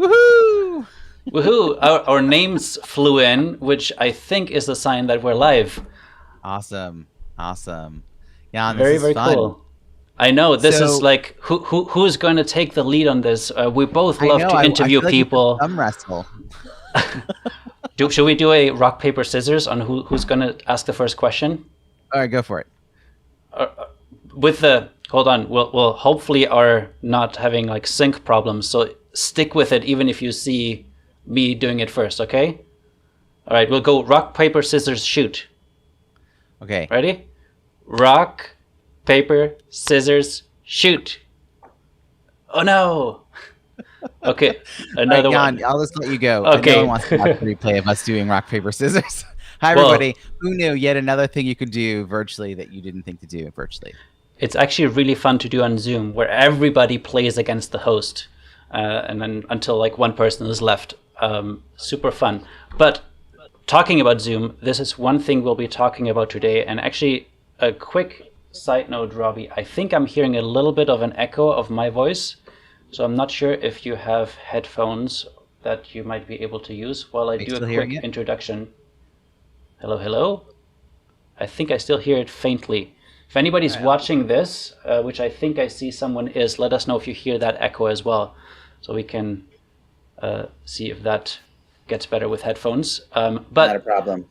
Woohoo! Woohoo! Our names flew in, which I think is a sign that we're live. Awesome. Awesome. Jan, this Very, is very fun. cool. I know this is So like who's going to take the lead on this? We both I love know to I interview feel like it's a people. thumb wrestle. Should we do a rock paper scissors on who's going to ask the first question? All right, go for it. Uh, with the hold on, we'll hopefully are not having like sync problems. So stick with it, even if you see me doing it first. Okay. All right. We'll go rock paper scissors shoot. Okay. Ready? Rock, paper, scissors, shoot. Oh no. Okay, All right, another Jan, one. I'll just let you go. No one Okay. wants to watch the replay of us doing rock, paper, scissors. Hi, Well, everybody. Who knew? Yet another thing you could do virtually that you didn't think to do virtually. it's actually really fun to do on Zoom where everybody plays against the host, and then until like one person is left. Super fun. But talking about Zoom, this is one thing we'll be talking about today. And actually, a quick side note, Robbie, I think I'm hearing a little bit of an echo of my voice. So I'm not sure if you have headphones that you might be able to use while I Are you do a still hearing quick it? introduction. Hello, hello. I think I still hear it faintly. If anybody's All right. watching this, which I think I see someone is, let us know if you hear that echo as well, so we can see if that gets better with headphones. Not a But problem.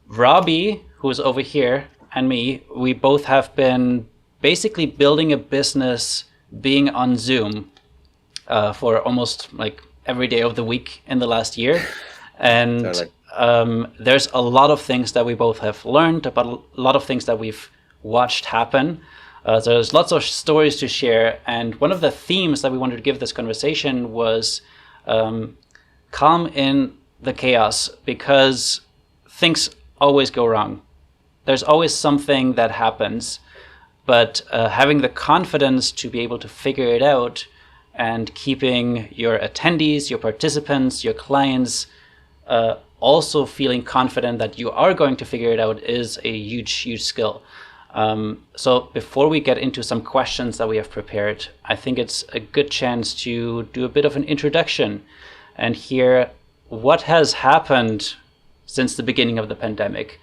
Robbie, who's over here, and me, we both have been basically building a business being on Zoom for almost like every day of the week in the last year. And Totally. there's a lot of things that we both have learned, but a lot of things that we've watched happen. So there's lots of stories to share. And one of the themes that we wanted to give this conversation was calm in the chaos, because things always go wrong. There's always something that happens, but having the confidence to be able to figure it out and keeping your attendees, your participants, your clients also feeling confident that you are going to figure it out is a huge, huge skill. So before we get into some questions that we have prepared, I think it's a good chance to do a bit of an introduction and hear what has happened since the beginning of the pandemic.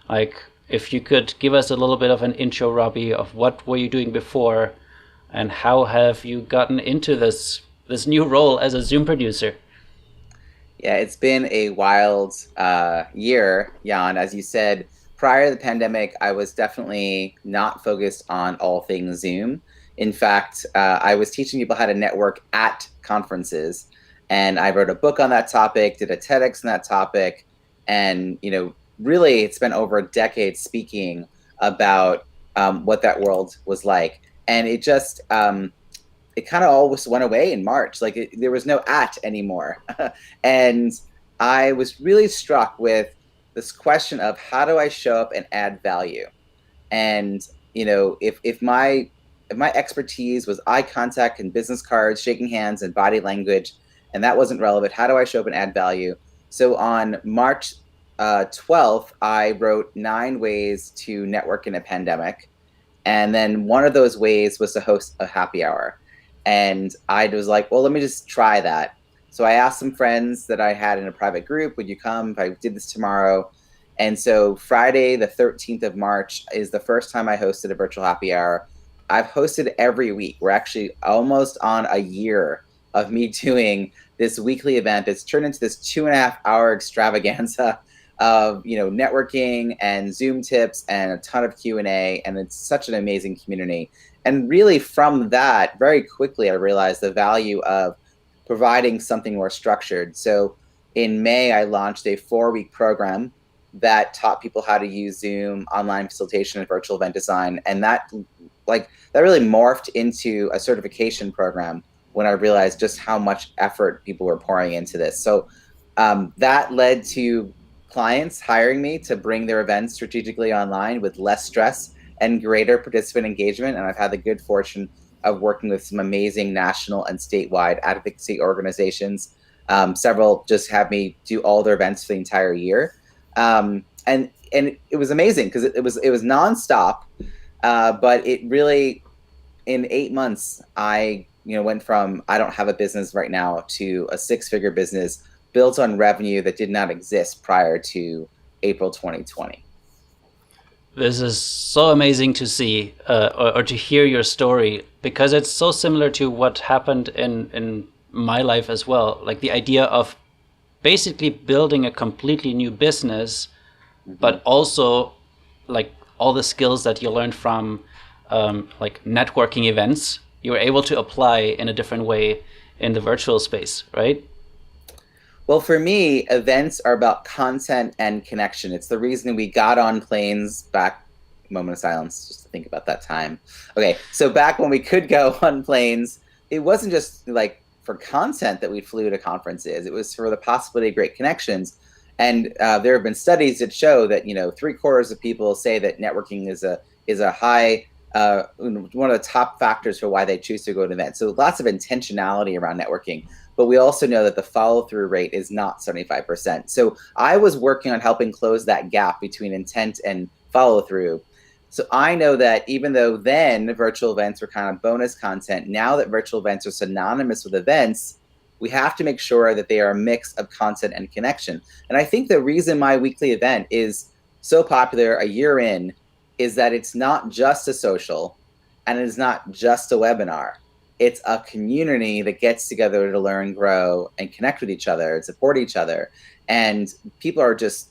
Like, if you could give us a little bit of an intro, Robbie, of what were you doing before and how have you gotten into this new role as a Zoom producer? Yeah, it's been a wild year, Jan. As you said, prior to the pandemic, I was definitely not focused on all things Zoom. In fact, I was teaching people how to network at conferences, and I wrote a book on that topic, did a TEDx on that topic, and really spent over a decade speaking about what that world was like. And it just it kind of always went away in March. Like there was no at anymore. And I was really struck with this question of how do I show up and add value? And if my expertise was eye contact and business cards, shaking hands and body language, and that wasn't relevant, how do I show up and add value? So on March 12th, I wrote 9 ways to network in a pandemic. And then one of those ways was to host a happy hour. And I was like, well, let me just try that. So I asked some friends that I had in a private group, would you come if I did this tomorrow? And so Friday, the 13th of March, is the first time I hosted a virtual happy hour. I've hosted every week. We're actually almost on a year of me doing this weekly event. It's turned into this 2.5-hour extravaganza of networking and Zoom tips and a ton of Q&A, and it's such an amazing community. And really from that, very quickly I realized the value of providing something more structured. So in May, I launched a 4-week program that taught people how to use Zoom, online facilitation, and virtual event design. And that really morphed into a certification program when I realized just how much effort people were pouring into this. So that led to clients hiring me to bring their events strategically online with less stress and greater participant engagement. And I've had the good fortune of working with some amazing national and statewide advocacy organizations. Several just have me do all their events for the entire year. And it was amazing because it was nonstop. But it really, in 8 months, I went from I don't have a business right now to a 6-figure business built on revenue that did not exist prior to April 2020. This is so amazing to see or to hear your story, because it's so similar to what happened in my life as well. Like the idea of basically building a completely new business, but also like all the skills that you learned from like networking events, you were able to apply in a different way in the virtual space, right? Well, for me, events are about content and connection. It's the reason we got on planes back, moment of silence, just to think about that time. Okay, so back when we could go on planes, it wasn't just like for content that we flew to conferences. It was for the possibility of great connections. And there have been studies that show that 3/4 of people say that networking is a high one of the top factors for why they choose to go to an event. So lots of intentionality around networking. But we also know that the follow-through rate is not 75%. So I was working on helping close that gap between intent and follow-through. So I know that even though then virtual events were kind of bonus content, now that virtual events are synonymous with events, we have to make sure that they are a mix of content and connection. And I think the reason my weekly event is so popular a year in is that it's not just a social and it is not just a webinar. It's a community that gets together to learn, grow, and connect with each other and support each other. And people are just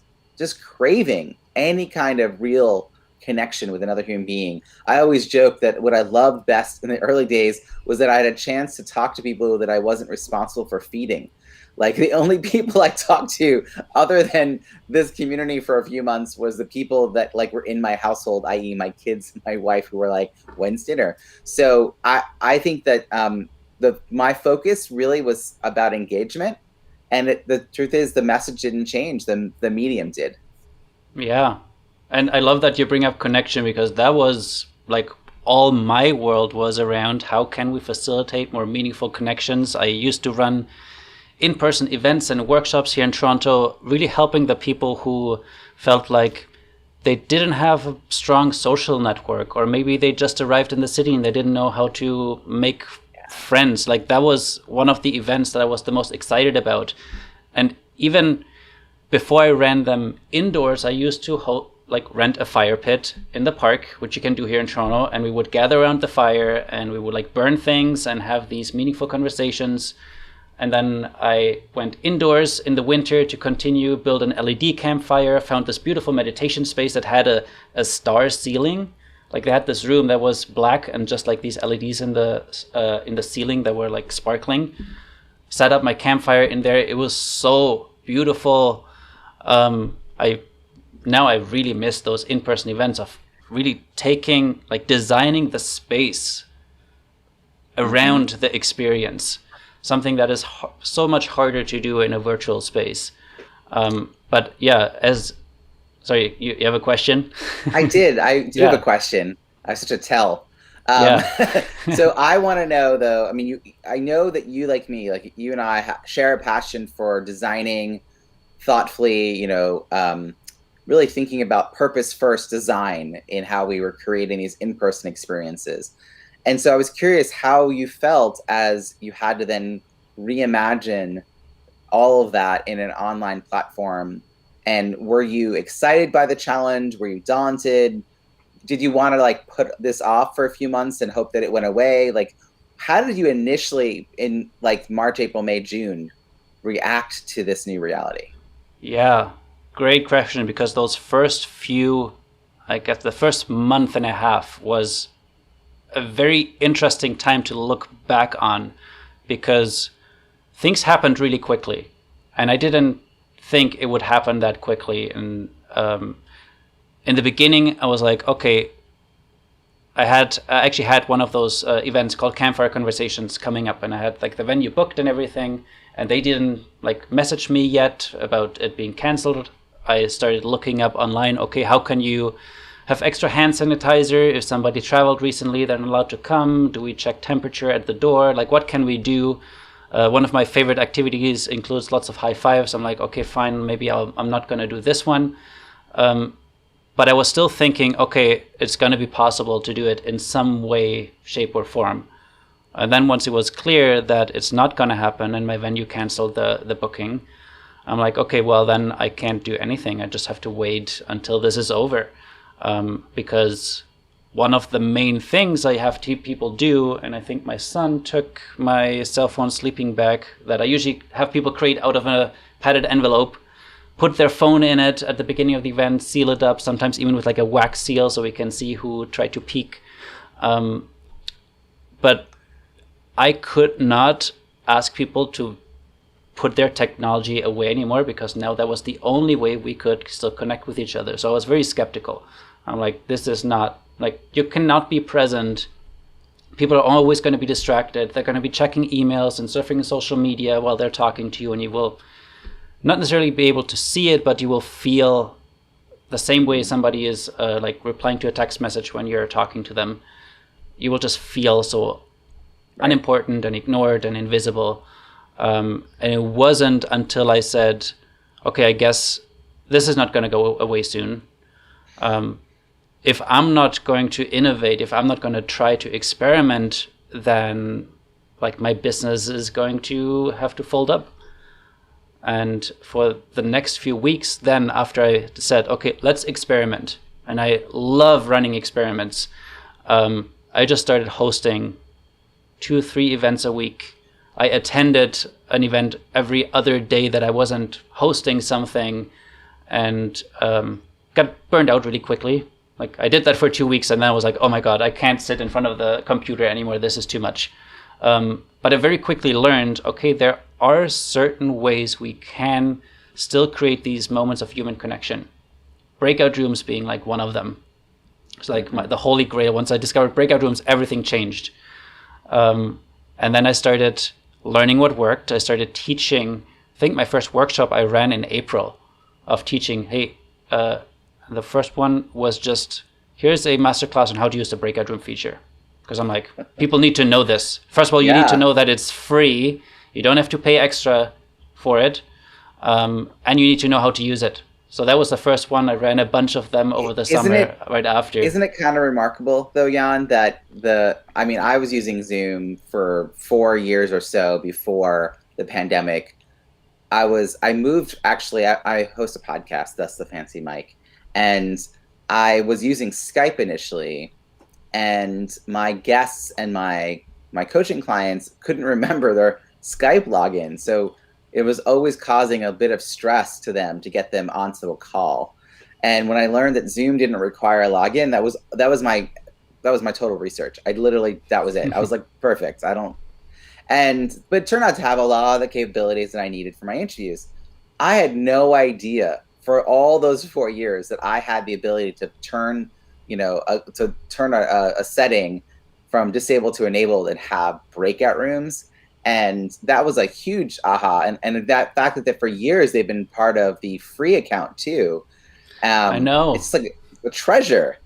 craving any kind of real connection with another human being. I always joke that what I loved best in the early days was that I had a chance to talk to people that I wasn't responsible for feeding. Like the only people I talked to other than this community for a few months was the people that like were in my household, i.e. my kids and my wife, who were like, when's dinner? So I think that my focus really was about engagement. And the truth is the message didn't change, the medium did. Yeah. And I love that you bring up connection, because that was like all my world was around. How can we facilitate more meaningful connections? I used to run in-person events and workshops here in Toronto, really helping the people who felt like they didn't have a strong social network, or maybe they just arrived in the city and they didn't know how to make friends. Like that was one of the events that I was the most excited about. And even before I ran them indoors, I used to rent a fire pit in the park, which you can do here in Toronto, and we would gather around the fire and we would like burn things and have these meaningful conversations. And then I went indoors in the winter to continue build an LED campfire, found this beautiful meditation space that had a star ceiling. Like they had this room that was black and just like these LEDs in the ceiling that were like sparkling. Set up my campfire in there. It was so beautiful. I really miss those in-person events of really designing the space around the experience. Something that is so much harder to do in a virtual space. But yeah, sorry, you have a question? I do have a question. I have such a tell. So I want to know though, I mean, I know that you, like me, like you and I share a passion for designing thoughtfully, really thinking about purpose first design in how we were creating these in-person experiences. And so I was curious how you felt as you had to then reimagine all of that in an online platform. And were you excited by the challenge? Were you daunted? Did you want to put this off for a few months and hope that it went away? Like, how did you initially in March, April, May, June react to this new reality? Yeah, great question, because those first few, the first month and a half was a very interesting time to look back on, because things happened really quickly and I didn't think it would happen that quickly. And in the beginning I was like, okay, I actually had one of those events called Campfire Conversations coming up, and I had the venue booked and everything, and they didn't message me yet about it being canceled. I started looking up online, okay, how can you have extra hand sanitizer? If somebody traveled recently, they're not allowed to come. Do we check temperature at the door? What can we do? One of my favorite activities includes lots of high fives. I'm like, okay, fine, maybe I'm not going to do this one. But I was still thinking, okay, it's going to be possible to do it in some way, shape, or form. And then once it was clear that it's not going to happen and my venue canceled the booking, I'm like, okay, well, then I can't do anything. I just have to wait until this is over. Because one of the main things I have people do, and I think my son took my cell phone sleeping bag that I usually have people create out of a padded envelope, put their phone in it at the beginning of the event, seal it up, sometimes even with like a wax seal so we can see who tried to peek. But I could not ask people to put their technology away anymore, because now that was the only way we could still connect with each other. So I was very skeptical. I'm like, this is not, like, you cannot be present. People are always going to be distracted. They're going to be checking emails and surfing social media while they're talking to you, and you will not necessarily be able to see it, but you will feel the same way somebody is like replying to a text message when you're talking to them. You will just feel so unimportant and ignored and invisible. And it wasn't until I said, okay, I guess this is not going to go away soon. If I'm not going to innovate, if I'm not going to try to experiment, then like my business is going to have to fold up. And for the next few weeks, then after I said, okay, let's experiment. And I love running experiments. I just started hosting 2-3 events a week. I attended an event every other day that I wasn't hosting something, and got burned out really quickly. Like, I did that for 2 weeks, and then I was like, oh my God, I can't sit in front of the computer anymore. This is too much. But I very quickly learned, okay, there are certain ways we can still create these moments of human connection. Breakout rooms being like one of them. It's like the holy grail. Once I discovered breakout rooms, everything changed. And then I started learning what worked. I started teaching. I think my first workshop I ran in April of teaching, hey, the first one was just, here's a masterclass on how to use the breakout room feature. Because I'm like, people need to know this. First of all, you need to know that it's free. You don't have to pay extra for it. And you need to know how to use it. So that was the first one. I ran a bunch of them over the summer right after. Isn't it kind of remarkable, though, Jan, that I was using Zoom for 4 years or so before the pandemic. I moved, actually, I host a podcast, That's the Fancy Mic. And I was using Skype initially, and my guests and my coaching clients couldn't remember their Skype login. So it was always causing a bit of stress to them to get them onto a call. And when I learned that Zoom didn't require a login, that was my total research. That was it. I was like, perfect. But it turned out to have a lot of the capabilities that I needed for my interviews. I had no idea for all those 4 years that I had the ability to turn a setting from disabled to enabled and have breakout rooms. And that was a huge aha. And that fact that for years they've been part of the free account too. I know. It's like a treasure.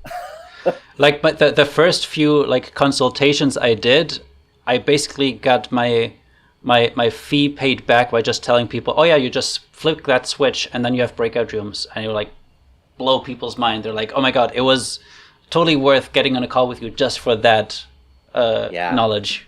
Like, but the first few like consultations I did, I basically got my fee paid back by just telling people, oh yeah, you just flick that switch and then you have breakout rooms, and you like blow people's mind. They're like, oh my God, it was totally worth getting on a call with you just for that knowledge.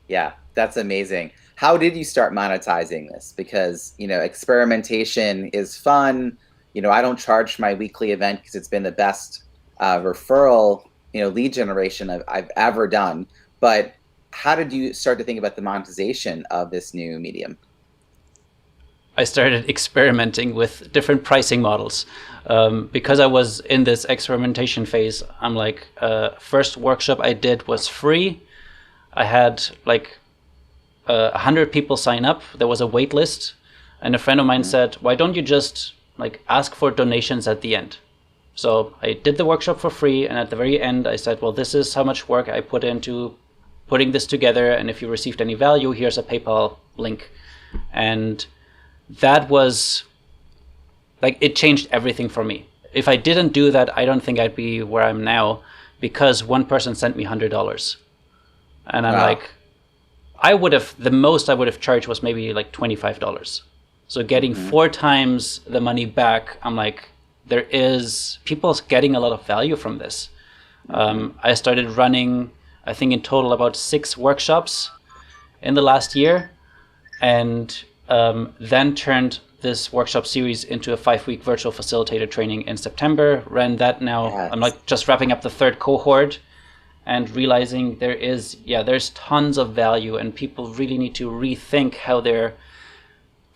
Yeah, that's amazing. How did you start monetizing this? Because, experimentation is fun. I don't charge for my weekly event because it's been the best referral, lead generation I've ever done. But how did you start to think about the monetization of this new medium? I started experimenting with different pricing models. Because I was in this experimentation phase, I'm like, first workshop I did was free. I had like 100 people sign up. There was a wait list. And a friend of mine said, why don't you just like ask for donations at the end? So I did the workshop for free. And at the very end, I said, well, this is how much work I put into putting this together. And if you received any value, here's a PayPal link. And that was like, it changed everything for me. If I didn't do that, I don't think I'd be where I'm now, because one person sent me $100. And I'm like, the most I would have charged was maybe like $25. So getting 4 times the money back, I'm like, people getting a lot of value from this. I started running I think in total about 6 workshops in the last year, and then turned this workshop series into a 5-week virtual facilitator training in September. Ran that now. Yes. I'm like just wrapping up the 3rd cohort and realizing there's tons of value, and people really need to rethink how they're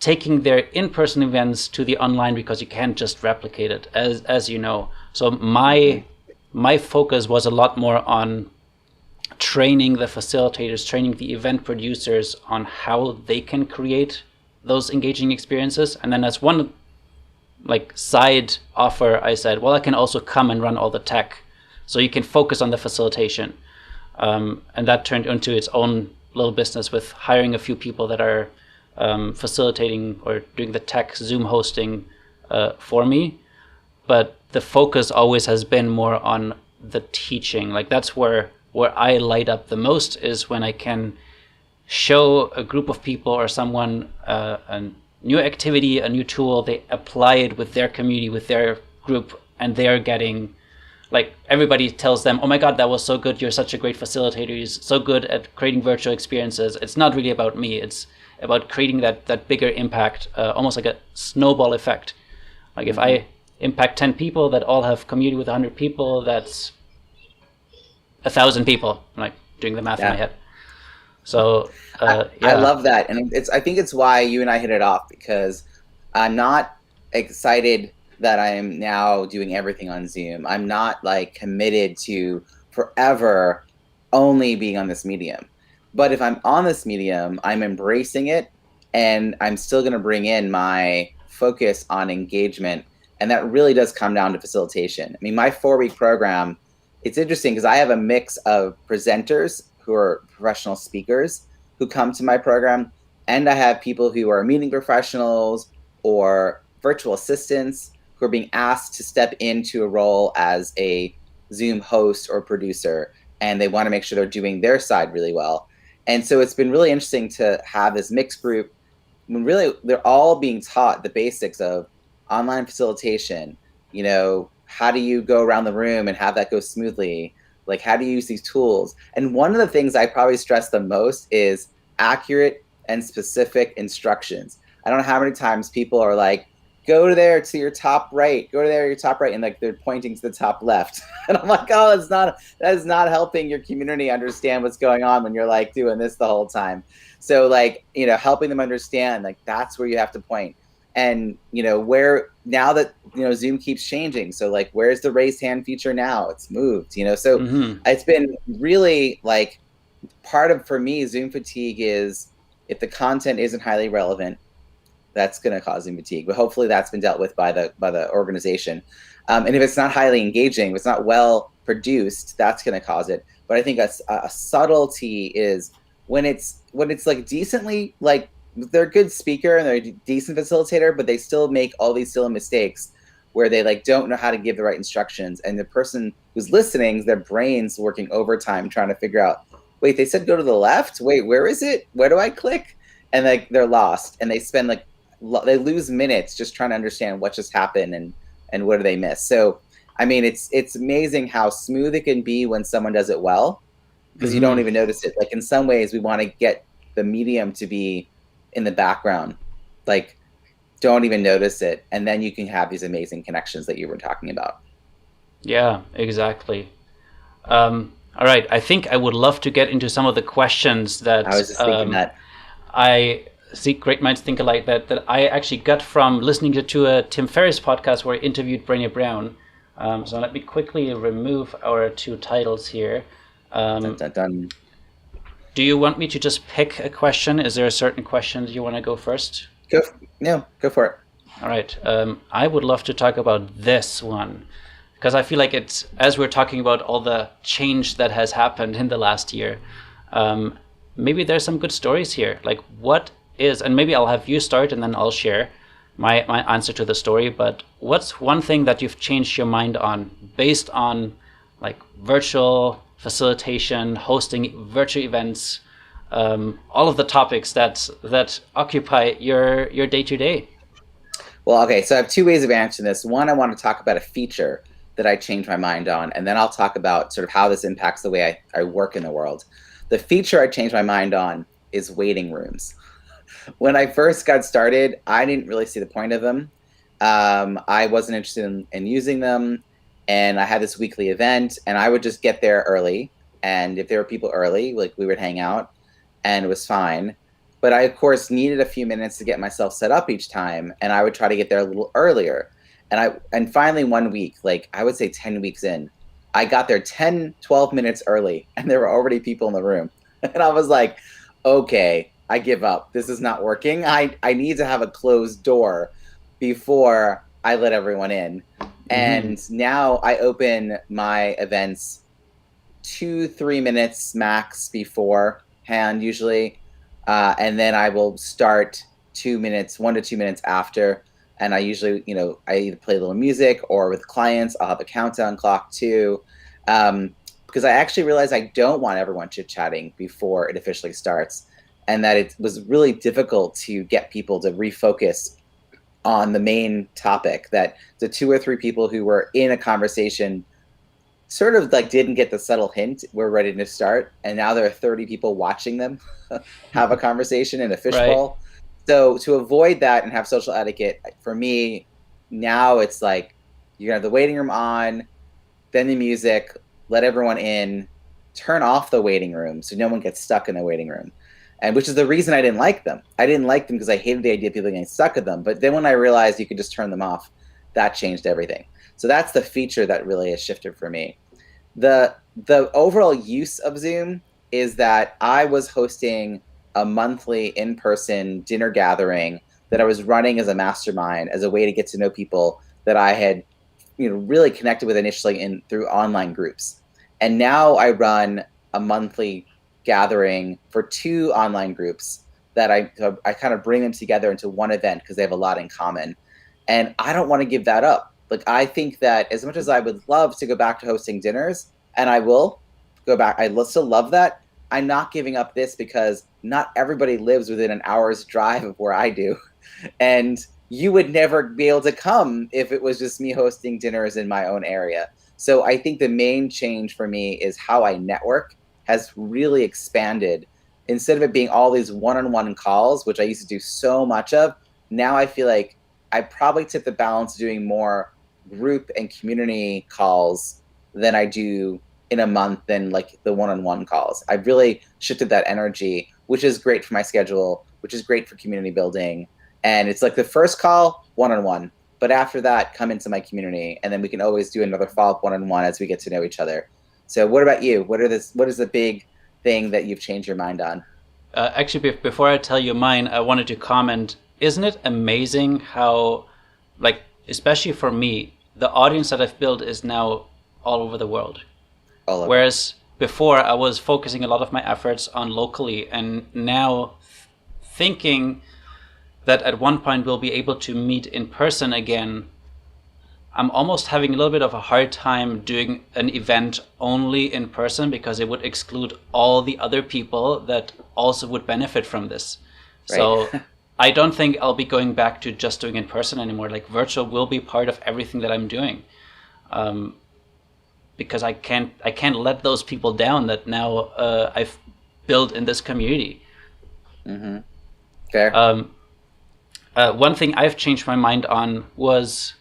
taking their in-person events to the online, because you can't just replicate it, as you know. So my focus was a lot more on training the facilitators, training the event producers on how they can create those engaging experiences. And then as one like side offer, I said, well, I can also come and run all the tech, so you can focus on the facilitation. And that turned into its own little business with hiring a few people that are facilitating or doing the tech Zoom hosting for me. But the focus always has been more on the teaching. Like that's where I light up the most, is when I can show a group of people or someone a new activity, a new tool, they apply it with their community, with their group, and they're getting, like, everybody tells them, oh my God, that was so good, you're such a great facilitator, you're so good at creating virtual experiences. It's not really about me, it's about creating that bigger impact, almost like a snowball effect. Like if I impact 10 people that all have community with 100 people, that's 1,000 people. I'm like doing the math in my head. So I love that, and I think it's why you and I hit it off, because I'm not excited that I am now doing everything on Zoom. I'm not like committed to forever only being on this medium. But if I'm on this medium, I'm embracing it, and I'm still going to bring in my focus on engagement, and that really does come down to facilitation. I mean, my 4-week program, it's interesting because I have a mix of presenters who are professional speakers who come to my program, and I have people who are meeting professionals or virtual assistants who are being asked to step into a role as a Zoom host or producer, and they want to make sure they're doing their side really well. And so it's been really interesting to have this mixed group when really they're all being taught the basics of online facilitation. You know, how do you go around the room and have that go smoothly? Like, how do you use these tools? And one of the things I probably stress the most is accurate and specific instructions. I don't know how many times people are like, go to there to your top right, go to there to your top right, and like they're pointing to the top left. And I'm like, oh, that is not helping your community understand what's going on when you're like doing this the whole time. So like, you know, helping them understand, like, that's where you have to point. And, you know, where now that, you know, Zoom keeps changing. So like, where's the raised hand feature now? It's moved, you know? So it's been really like part of, for me, Zoom fatigue is if the content isn't highly relevant, that's going to cause Zoom fatigue. But hopefully that's been dealt with by the organization. And if it's not highly engaging, if it's not well produced, that's going to cause it. But I think a subtlety is when it's like decently, like, they're a good speaker and they're a decent facilitator, but they still make all these silly mistakes where they like don't know how to give the right instructions. And the person who's listening, their brain's working overtime trying to figure out, wait, they said go to the left? Wait, where is it? Where do I click? And like they're lost, and they spend like they lose minutes just trying to understand what just happened and what do they miss. So I mean, it's amazing how smooth it can be when someone does it well, because you don't even notice it. Like in some ways, we want to get the medium to be in the background, like don't even notice it, and then you can have these amazing connections that you were talking about. Yeah, exactly. All right, I think I would love to get into some of the questions that I was just thinking that I see great minds think alike that I actually got from listening to a Tim Ferriss podcast where he interviewed Brené Brown. So let me quickly remove our 2 titles here. Dun. Do you want me to just pick a question? Is there a certain question that you want to go first? Go for it. All right. I would love to talk about this one, because I feel like it's, as we're talking about all the change that has happened in the last year, maybe there's some good stories here. Like what is, and maybe I'll have you start and then I'll share my answer to the story, but what's one thing that you've changed your mind on based on like virtual facilitation, hosting virtual events, all of the topics that occupy your day-to-day? Well, okay, so I have 2 ways of answering this. One, I want to talk about a feature that I changed my mind on, and then I'll talk about sort of how this impacts the way I work in the world. The feature I changed my mind on is waiting rooms. When I first got started, I didn't really see the point of them. I wasn't interested in using them, and I had this weekly event, and I would just get there early, and if there were people early, like we would hang out, and it was fine. But I, of course, needed a few minutes to get myself set up each time, and I would try to get there a little earlier. And finally, one week, like I would say 10 weeks in, I got there 10, 12 minutes early, and there were already people in the room. And I was like, okay, I give up. This is not working. I need to have a closed door before I let everyone in. And now I open my events 2-3 minutes max beforehand usually. And then I will start 1 to 2 minutes after. And I usually, I either play a little music, or with clients, I'll have a countdown clock too. Because I actually realized I don't want everyone chit-chatting before it officially starts. And that it was really difficult to get people to refocus on the main topic, that the 2 or 3 people who were in a conversation sort of like didn't get the subtle hint we're ready to start, and now there are 30 people watching them have a conversation in a fishbowl. Right. So to avoid that and have social etiquette, for me, now it's like you have the waiting room on, then the music, let everyone in, turn off the waiting room so no one gets stuck in the waiting room. And which is the reason I didn't like them. I didn't like them because I hated the idea of people getting stuck in them. But then when I realized you could just turn them off, that changed everything. So that's the feature that really has shifted for me. The overall use of Zoom is that I was hosting a monthly in-person dinner gathering that I was running as a mastermind, as a way to get to know people that I had really connected with initially through online groups. And now I run a monthly gathering for 2 online groups that I kind of bring them together into one event because they have a lot in common. And I don't want to give that up. Like, I think that as much as I would love to go back to hosting dinners, and I will go back, I still love that, I'm not giving up this because not everybody lives within an hour's drive of where I do. And you would never be able to come if it was just me hosting dinners in my own area. So I think the main change for me is how I network has really expanded. Instead of it being all these one-on-one calls, which I used to do so much of, now I feel like I probably tip the balance doing more group and community calls than I do in a month than like the one-on-one calls. I've really shifted that energy, which is great for my schedule, which is great for community building. And it's like the first call, one-on-one. But after that, come into my community, and then we can always do another follow-up one-on-one as we get to know each other. So what about you? What is the big thing that you've changed your mind on? Actually, before I tell you mine, I wanted to comment, isn't it amazing how, like, especially for me, the audience that I've built is now all over the world. Whereas before I was focusing a lot of my efforts on locally, and now thinking that at one point we'll be able to meet in person again, I'm almost having a little bit of a hard time doing an event only in person because it would exclude all the other people that also would benefit from this. Right. So I don't think I'll be going back to just doing in person anymore. Like, virtual will be part of everything that I'm doing. Because I can't let those people down that now I've built in this community. Mm-hmm. Fair. One thing I've changed my mind on was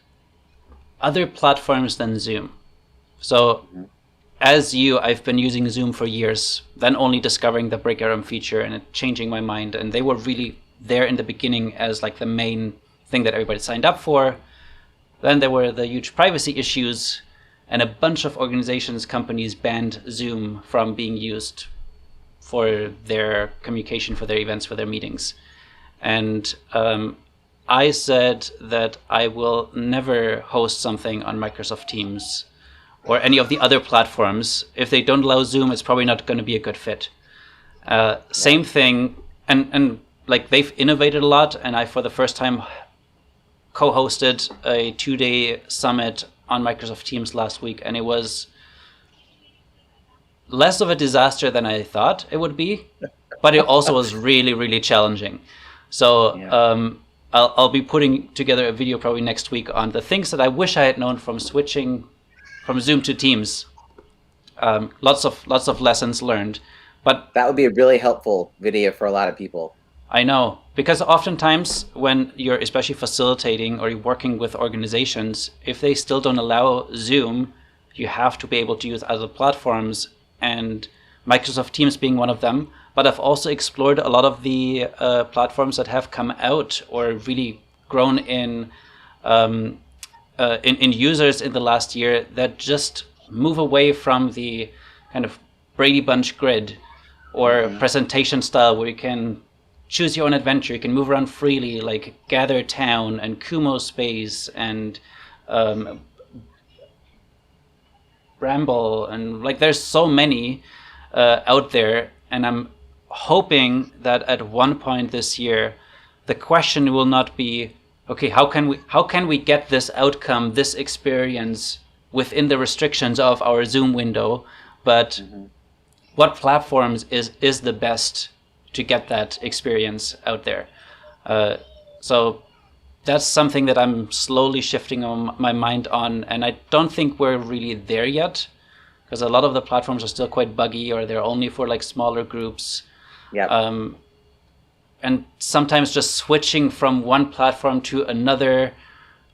other platforms than Zoom. So as you, I've been using Zoom for years, then only discovering the break room feature and it changing my mind. And they were really there in the beginning as like the main thing that everybody signed up for. Then there were the huge privacy issues, and a bunch of organizations, companies banned Zoom from being used for their communication, for their events, for their meetings. And I said that I will never host something on Microsoft Teams or any of the other platforms. If they don't allow Zoom, it's probably not going to be a good fit. Same thing, and like, they've innovated a lot, and I, for the first time, co-hosted a 2-day summit on Microsoft Teams last week, and it was less of a disaster than I thought it would be, but it also was really, really challenging. So I'll be putting together a video probably next week on the things that I wish I had known from switching from Zoom to Teams. Lots of lessons learned, but That would be a really helpful video for a lot of people. I know, because oftentimes when you're especially facilitating or you're working with organizations, if they still don't allow Zoom, you have to be able to use other platforms, and Microsoft Teams being one of them. But I've also explored a lot of the platforms that have come out or really grown in users in the last year that just move away from the kind of Brady Bunch grid or presentation style where you can choose your own adventure. You can move around freely, like Gather Town and Kumo Space and Bramble, and like there's so many out there. And I'm hoping that at one point this year, the question will not be, okay, how can we get this outcome, this experience within the restrictions of our Zoom window, but what platforms is the best to get that experience out there. So that's something that I'm slowly shifting my mind on, and I don't think we're really there yet, because a lot of the platforms are still quite buggy, or they're only for like smaller groups. Yeah. And sometimes just switching from one platform to another,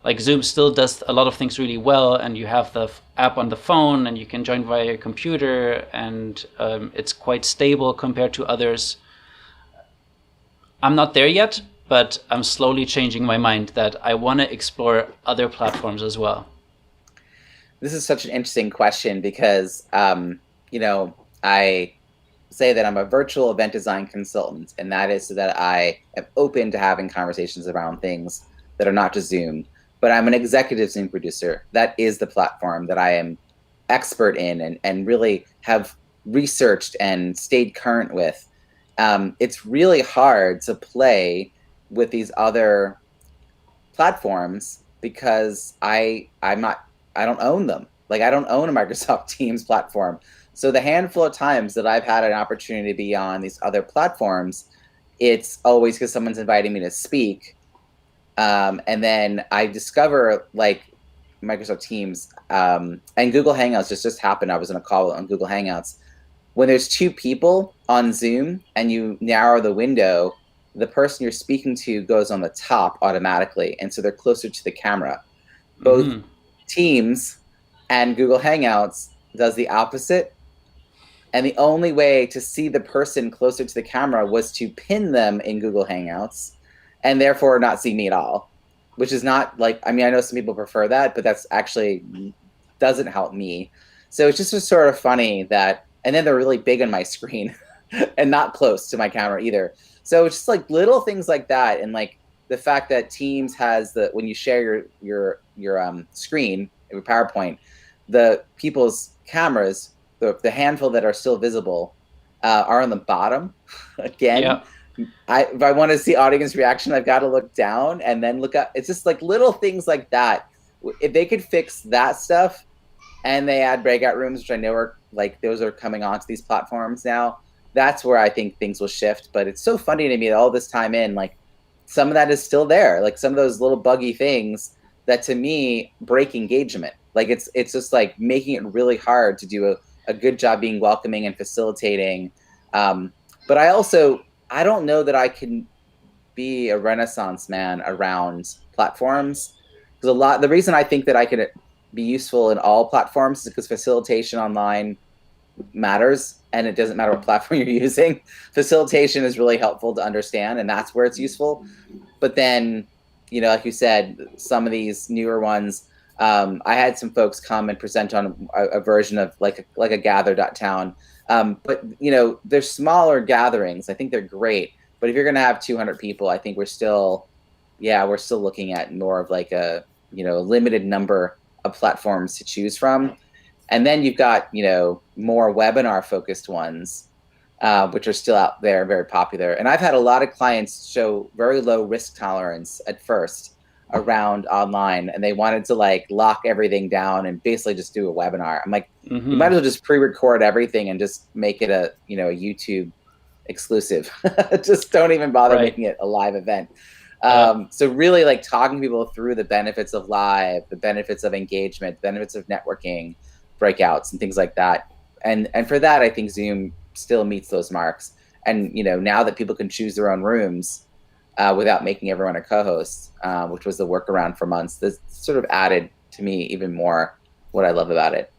like Zoom still does a lot of things really well, and you have the app on the phone and you can join via your computer, and it's quite stable compared to others. I'm not there yet, but I'm slowly changing my mind that I want to explore other platforms as well. This is such an interesting question because, I say that I'm a virtual event design consultant, and that is so that I am open to having conversations around things that are not just Zoom. But I'm an executive Zoom producer. That is the platform that I am expert in and really have researched and stayed current with. It's really hard to play with these other platforms because I don't own them. Like, I don't own a Microsoft Teams platform. So the handful of times that I've had an opportunity to be on these other platforms, it's always because someone's inviting me to speak. And then I discover like Microsoft Teams and Google Hangouts just happened. I was in a call on Google Hangouts. When there's two people on Zoom and you narrow the window, the person you're speaking to goes on the top automatically. And so they're closer to the camera. Both Teams and Google Hangouts does the opposite. And the only way to see the person closer to the camera was to pin them in Google Hangouts and therefore not see me at all, which is not like, I mean, I know some people prefer that, but that's actually doesn't help me. So it's just sort of funny that, and then they're really big on my screen and not close to my camera either. So it's just like little things like that. And like the fact that Teams has when you share your screen, your PowerPoint, the people's cameras, the handful that are still visible are on the bottom. Again, yeah. If I want to see audience reaction, I've got to look down and then look up. It's just like little things like that. If they could fix that stuff, and they add breakout rooms, which I know are like those are coming onto these platforms now, that's where I think things will shift. But it's so funny to me that all this time in, like some of that is still there. Like some of those little buggy things that to me break engagement. Like it's just like making it really hard to do a good job being welcoming and facilitating. But I don't know that I can be a renaissance man around platforms. Because the reason I think that I could be useful in all platforms is because facilitation online matters, and it doesn't matter what platform you're using. Facilitation is really helpful to understand, and that's where it's useful. But then, like you said, some of these newer ones, I had some folks come and present on a version of like a gather.town. But they're smaller gatherings. I think they're great. But if you're going to have 200 people, I think we're still looking at more of like a limited number of platforms to choose from. And then you've got more webinar focused ones, which are still out there, very popular. And I've had a lot of clients show very low risk tolerance at first around online, and they wanted to like lock everything down and basically just do a webinar. I'm like, you might as well just pre-record everything and just make it a YouTube exclusive. Just don't even bother making it a live event. So really like talking people through the benefits of live, the benefits of engagement, the benefits of networking, breakouts and things like that. And for that, I think Zoom still meets those marks. And, you know, now that people can choose their own rooms without making everyone a co-host, which was the workaround for months, this sort of added to me even more what I love about it.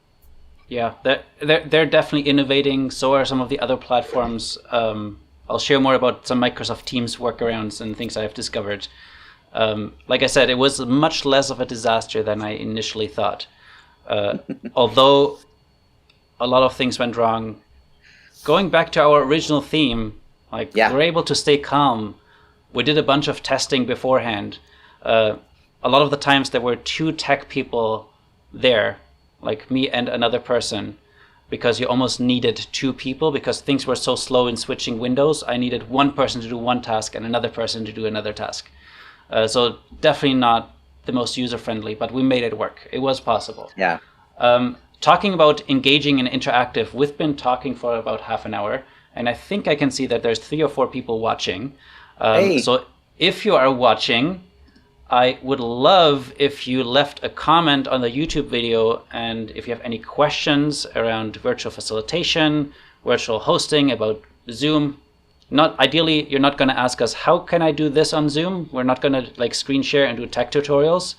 Yeah, they're definitely innovating. So are some of the other platforms. I'll share more about some Microsoft Teams workarounds and things I've discovered. Like I said, it was much less of a disaster than I initially thought. Although a lot of things went wrong, going back to our original theme, like we're able to stay calm. We did a bunch of testing beforehand. A lot of the times there were 2 tech people there, like me and another person, because you almost needed 2 people because things were so slow in switching windows. I needed one person to do one task and another person to do another task. So definitely not the most user-friendly, but we made it work. It was possible. Yeah. Talking about engaging and interactive, we've been talking for about half an hour, and I think I can see that there's 3 or 4 people watching. Hey. So if you are watching, I would love if you left a comment on the YouTube video, and if you have any questions around virtual facilitation, virtual hosting, about Zoom. Ideally, you're not going to ask us, how can I do this on Zoom? We're not going to like screen share and do tech tutorials.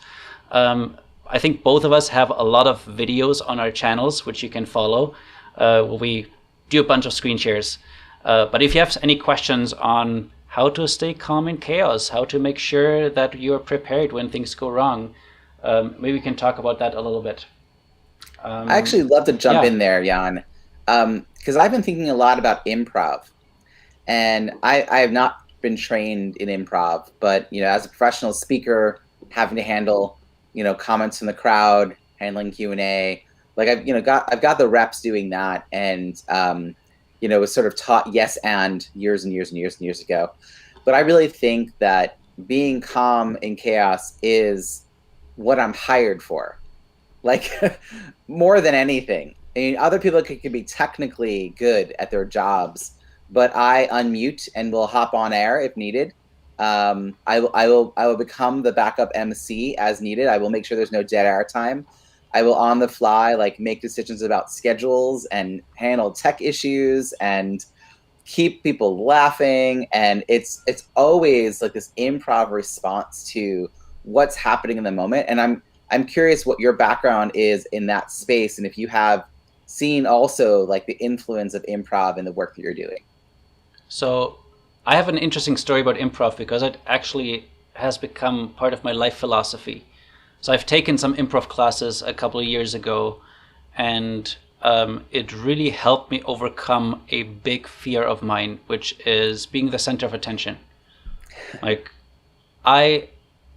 I think both of us have a lot of videos on our channels, which you can follow. We do a bunch of screen shares. But if you have any questions on how to stay calm in chaos, how to make sure that you're prepared when things go wrong, maybe we can talk about that a little bit. I actually love to jump in there, Jan, because I've been thinking a lot about improv. And I have not been trained in improv, but, you know, as a professional speaker, having to handle, you know, comments from the crowd, handling Q&A, like I've got the reps doing that, and you know, was sort of taught yes and years and years and years and years ago. But I really think that being calm in chaos is what I'm hired for, like more than anything. I mean, other people could be technically good at their jobs, but I unmute and will hop on air if needed. I will become the backup MC as needed. I will make sure there's no dead air time. I will on the fly like make decisions about schedules and handle tech issues and keep people laughing. And it's always like this improv response to what's happening in the moment. And I'm curious what your background is in that space, and if you have seen also like the influence of improv in the work that you're doing. So I have an interesting story about improv because it actually has become part of my life philosophy. So I've taken some improv classes a couple of years ago, and it really helped me overcome a big fear of mine, which is being the center of attention. Like, I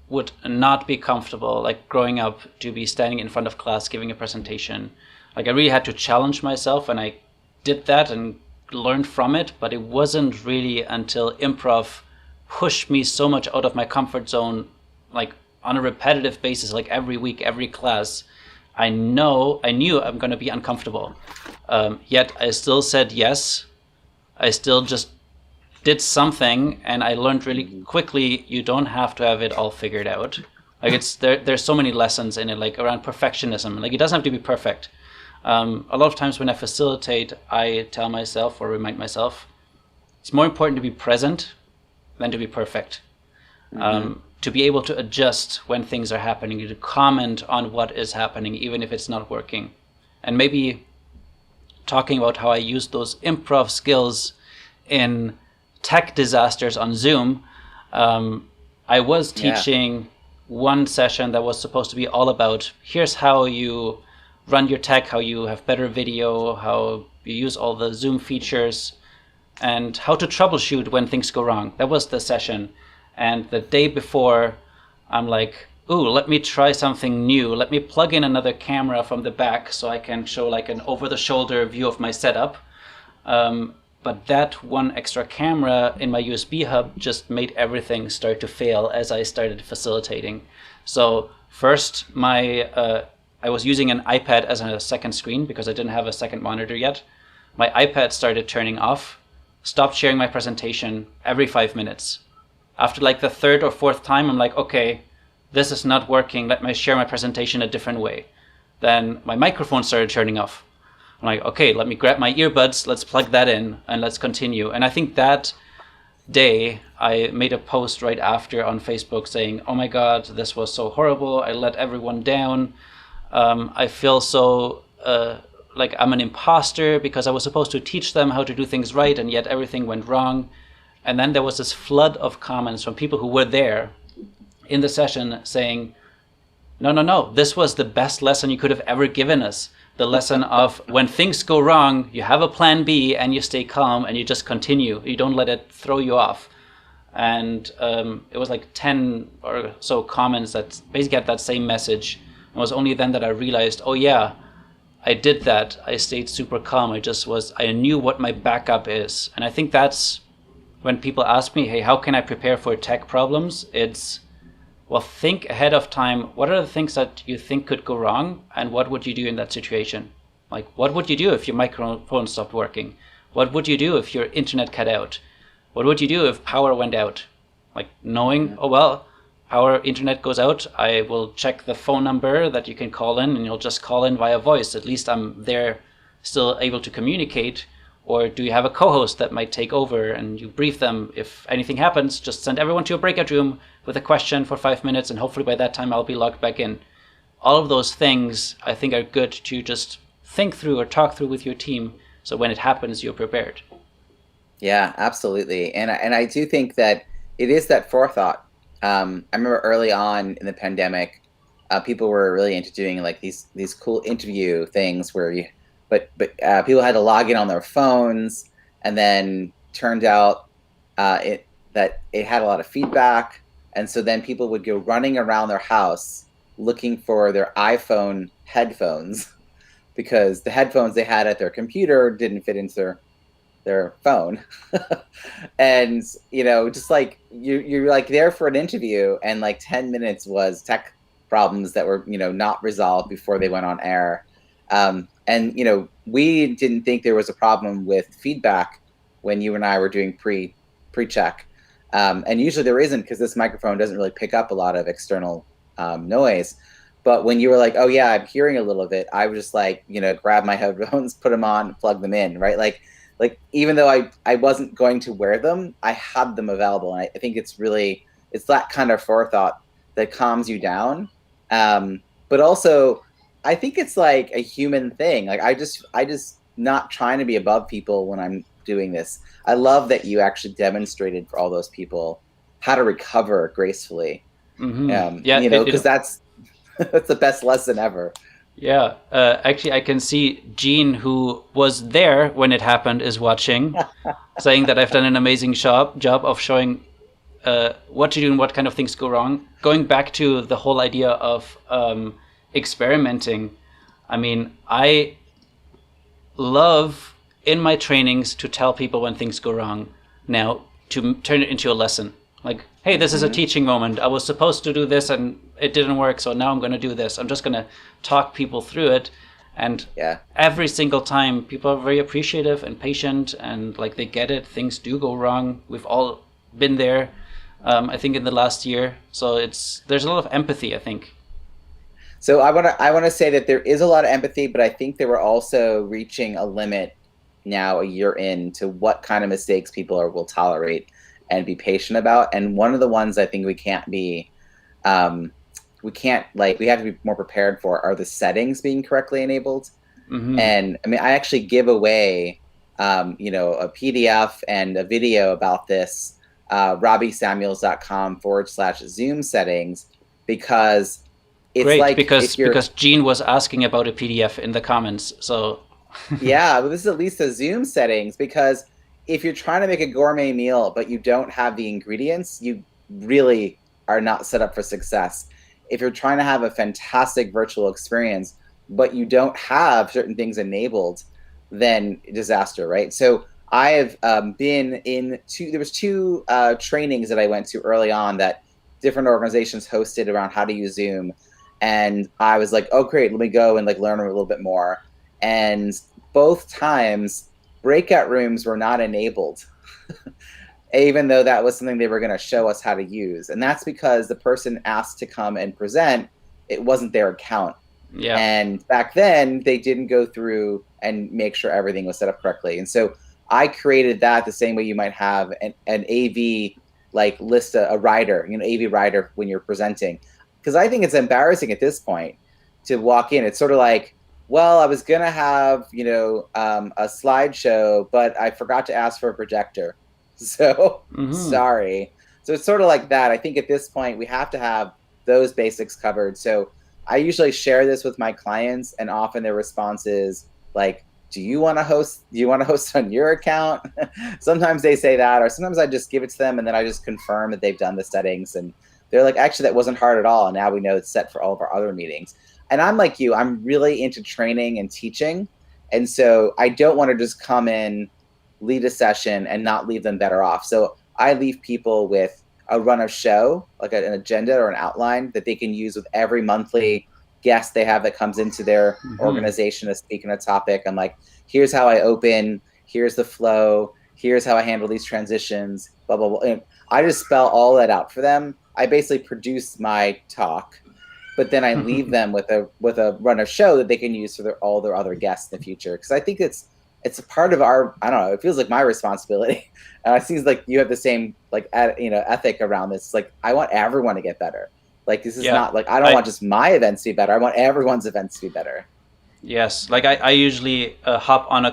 would not be comfortable, like growing up, to be standing in front of class giving a presentation. Like, I really had to challenge myself, and I did that and learned from it, but it wasn't really until improv pushed me so much out of my comfort zone, like on a repetitive basis, like every week, every class, I knew I'm going to be uncomfortable. Yet I still said yes. I still just did something, and I learned really quickly, you don't have to have it all figured out. Like there's so many lessons in it, like around perfectionism. Like, it doesn't have to be perfect. A lot of times when I facilitate, I tell myself or remind myself, it's more important to be present than to be perfect. To be able to adjust when things are happening, to comment on what is happening, even if it's not working. And maybe talking about how I used those improv skills in tech disasters on Zoom. I was teaching one session that was supposed to be all about, here's how you run your tech, how you have better video, how you use all the Zoom features, and how to troubleshoot when things go wrong. That was the session. And the day before, I'm like, ooh, let me try something new. Let me plug in another camera from the back so I can show like an over-the-shoulder view of my setup. But that one extra camera in my USB hub just made everything start to fail as I started facilitating. So first, I was using an iPad as a second screen because I didn't have a second monitor yet. My iPad started turning off, stopped sharing my presentation every 5 minutes. after like the third or fourth time, I'm like, okay, this is not working. Let me share my presentation a different way. Then my microphone started turning off. I'm like, okay, let me grab my earbuds, let's plug that in, and let's continue. And I think that day I made a post right after on Facebook saying, oh my God, this was so horrible. I let everyone down. I feel so like I'm an imposter because I was supposed to teach them how to do things right, and yet everything went wrong. And then there was this flood of comments from people who were there in the session saying, no, this was the best lesson you could have ever given us. The lesson of when things go wrong, you have a plan B and you stay calm and you just continue. You don't let it throw you off. And it was like 10 or so comments that basically had that same message. It was only then that I realized, oh yeah, I did that. I stayed super calm. I knew what my backup is. And I think that's when people ask me, hey, how can I prepare for tech problems? It's, well, think ahead of time. What are the things that you think could go wrong? And what would you do in that situation? Like, what would you do if your microphone stopped working? What would you do if your internet cut out? What would you do if power went out? Like knowing, oh, well, our internet goes out, I will check the phone number that you can call in and you'll just call in via voice. At least I'm there still able to communicate. Or do you have a co-host that might take over and you brief them? If anything happens, just send everyone to a breakout room with a question for 5 minutes, and hopefully by that time I'll be logged back in. All of those things I think are good to just think through or talk through with your team, so when it happens, you're prepared. Yeah, absolutely. And I do think that it is that forethought. I remember early on in the pandemic, people were really into doing like these cool interview things where people had to log in on their phones, and then turned out that it had a lot of feedback, and so then people would go running around their house looking for their iPhone headphones because the headphones they had at their computer didn't fit into their phone. And just like you're like there for an interview, and like 10 minutes was tech problems that were not resolved before they went on air. And we didn't think there was a problem with feedback when you and I were doing pre-check. And usually there isn't, because this microphone doesn't really pick up a lot of external noise. But when you were like, oh yeah, I'm hearing a little bit, I was just like, grab my headphones, put them on, plug them in, right? Like even though I wasn't going to wear them, I had them available. And I think it's that kind of forethought that calms you down. But also, I think it's like a human thing. Like I just not trying to be above people when I'm doing this. I love that you actually demonstrated for all those people how to recover gracefully. Mm-hmm. Because that's the best lesson ever. Yeah, actually, I can see Gene, who was there when it happened, is watching, saying that I've done an amazing job of showing what to do and what kind of things go wrong. Going back to the whole idea of experimenting, I mean, I love in my trainings to tell people when things go wrong now, to turn it into a lesson. Like, hey, this is a teaching moment. I was supposed to do this and it didn't work, so now I'm going to do this. I'm just going to talk people through it. And every single time, people are very appreciative and patient, and like they get it. Things do go wrong. We've all been there, I think, in the last year. So there's a lot of empathy, I think. So I want to say that there is a lot of empathy, but I think they were also reaching a limit now, a year in, to what kind of mistakes people will tolerate and be patient about. And one of the ones I think we have to be more prepared for are the settings being correctly enabled. Mm-hmm. And I mean, I actually give away, a PDF and a video about this, robbiesamuels.com/Zoom settings, because it's great, because Gene was asking about a PDF in the comments. So yeah, but this is at least the Zoom settings, because if you're trying to make a gourmet meal but you don't have the ingredients, you really are not set up for success. If you're trying to have a fantastic virtual experience but you don't have certain things enabled, then disaster, right? So I have been in there was two trainings that I went to early on that different organizations hosted around how to use Zoom. And I was like, oh, great, let me go and learn a little bit more. And both times, breakout rooms were not enabled. even though that was something they were going to show us how to use. And that's because the person asked to come and present, it wasn't their account. Yeah. And back then, they didn't go through and make sure everything was set up correctly. And so I created that the same way you might have an AV like list a rider, AV rider when you're presenting. Because I think it's embarrassing at this point to walk in. It's sort of like, well, I was going to have, a slideshow, but I forgot to ask for a projector. So sorry. So it's sort of like that. I think at this point, we have to have those basics covered. So I usually share this with my clients, and often their response is like, do you want to host? Do you want to host on your account? Sometimes they say that, or sometimes I just give it to them and then I just confirm that they've done the settings. And they're like, actually, that wasn't hard at all. And now we know it's set for all of our other meetings. And I'm like you, I'm really into training and teaching. And so I don't want to just come in, lead a session, and not leave them better off. So I leave people with a run of show, like an agenda or an outline that they can use with every monthly guest they have that comes into their organization to speak on a topic. I'm like, here's how I open, here's the flow, here's how I handle these transitions, blah, blah, blah. And I just spell all that out for them. I basically produce my talk, but then I leave them with a run of show that they can use for all their other guests in the future. Because I think it's a part of our, I don't know, it feels like my responsibility. It seems like you have the same ethic around this. It's like, I want everyone to get better. Like, this is not like, I don't want just my events to be better. I want everyone's events to be better. Yes. Like I usually hop on a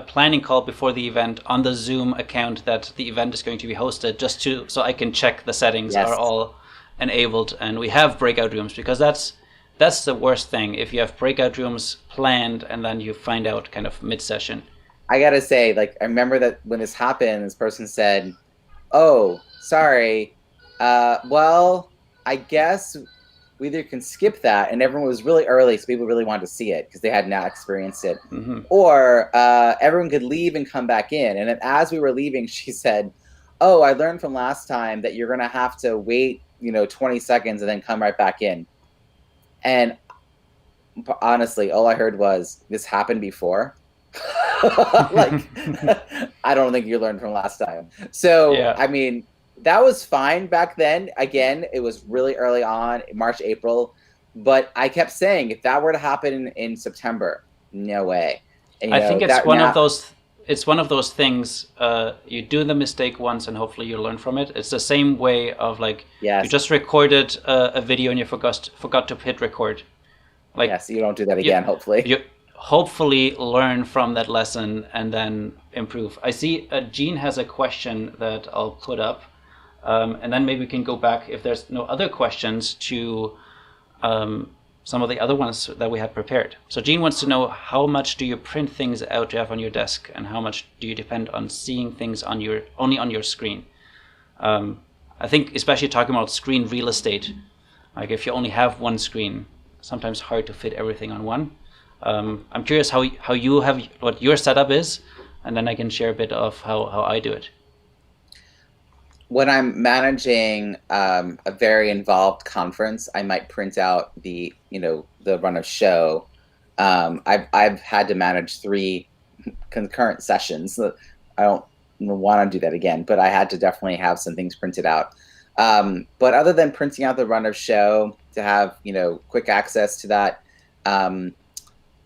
planning call before the event on the Zoom account that the event is going to be hosted, so I can check the settings are all enabled, and we have breakout rooms, because that's the worst thing, if you have breakout rooms planned and then you find out kind of mid-session. I gotta say, like, I remember that when this happened, this person said, oh, sorry, well, I guess we either can skip that, and everyone was really early, so people really wanted to see it because they had not experienced it, or everyone could leave and come back in. And then as we were leaving, she said, oh, I learned from last time that you're gonna have to wait 20 seconds and then come right back in. And honestly, all I heard was, this happened before. Like, I don't think you learned from last time. So, I mean, that was fine back then. Again, it was really early on, March, April. But I kept saying, if that were to happen in September, no way. And, I think it's one of those things, you do the mistake once and hopefully you learn from it. It's the same way of like, you just recorded a video and you forgot to hit record. Like, yes, you don't do that again, hopefully. You hopefully learn from that lesson and then improve. I see Gene has a question that I'll put up, and then maybe we can go back, if there's no other questions, to some of the other ones that we had prepared. So Gene wants to know, how much do you print things out to have on your desk, and how much do you depend on seeing things only on your screen? I think especially talking about screen real estate, like if you only have one screen, sometimes hard to fit everything on one. I'm curious how you have, what your setup is, and then I can share a bit of how I do it. When I'm managing a very involved conference, I might print out the run of show. I've had to manage 3 concurrent sessions. I don't want to do that again, but I had to definitely have some things printed out. But other than printing out the run of show to have quick access to that,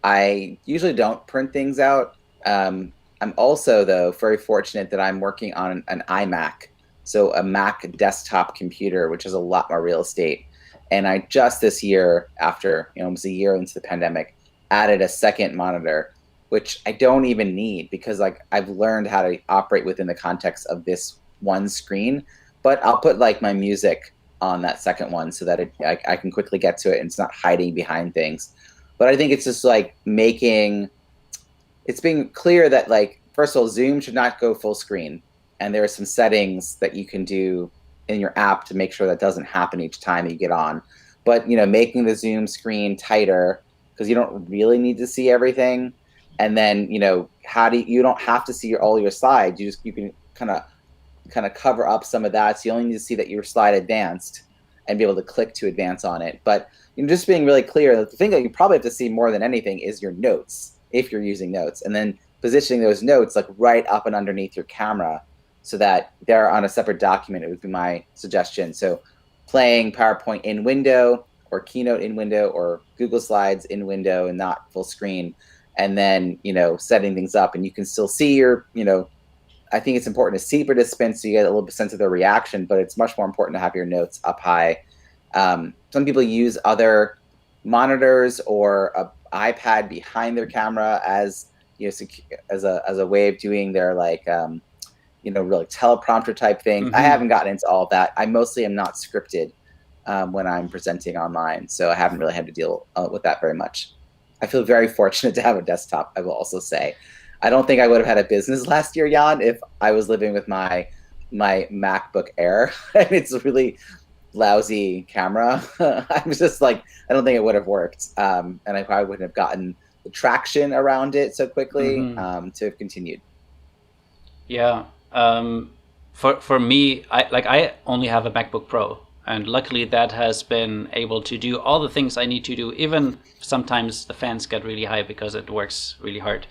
I usually don't print things out. I'm also, though, very fortunate that I'm working on an iMac. So a Mac desktop computer, which has a lot more real estate. And I just this year, after almost a year into the pandemic, added a second monitor, which I don't even need, because like I've learned how to operate within the context of this one screen. But I'll put like my music on that second one so that I can quickly get to it and it's not hiding behind things. But I think it's just like it's being clear that, like, first of all, Zoom should not go full screen. And there are some settings that you can do in your app to make sure that doesn't happen each time you get on. But, making the Zoom screen tighter, because you don't really need to see everything. And then, you don't have to see all your slides. You can kind of cover up some of that. So you only need to see that your slide advanced and be able to click to advance on it. But just being really clear, the thing that you probably have to see more than anything is your notes, if you're using notes. And then positioning those notes like right up and underneath your camera, so that they're on a separate document. It would be my suggestion. So playing PowerPoint in window, or Keynote in window, or Google Slides in window and not full screen, and then, setting things up, and you can still see your, I think it's important to see participants so you get a little bit sense of their reaction, but it's much more important to have your notes up high. Some people use other monitors or an iPad behind their camera as as a way of doing their really teleprompter type things. I haven't gotten into all of that. I mostly am not scripted when I'm presenting online, so I haven't really had to deal with that very much. I feel very fortunate to have a desktop, I will also say. I don't think I would have had a business last year, Jan, if I was living with my MacBook Air. It's a really lousy camera. I was just like, I don't think it would have worked. And I probably wouldn't have gotten the traction around it so quickly to have continued. Yeah. For me, I only have a MacBook Pro, and luckily that has been able to do all the things I need to do. Even sometimes the fans get really high because it works really hard.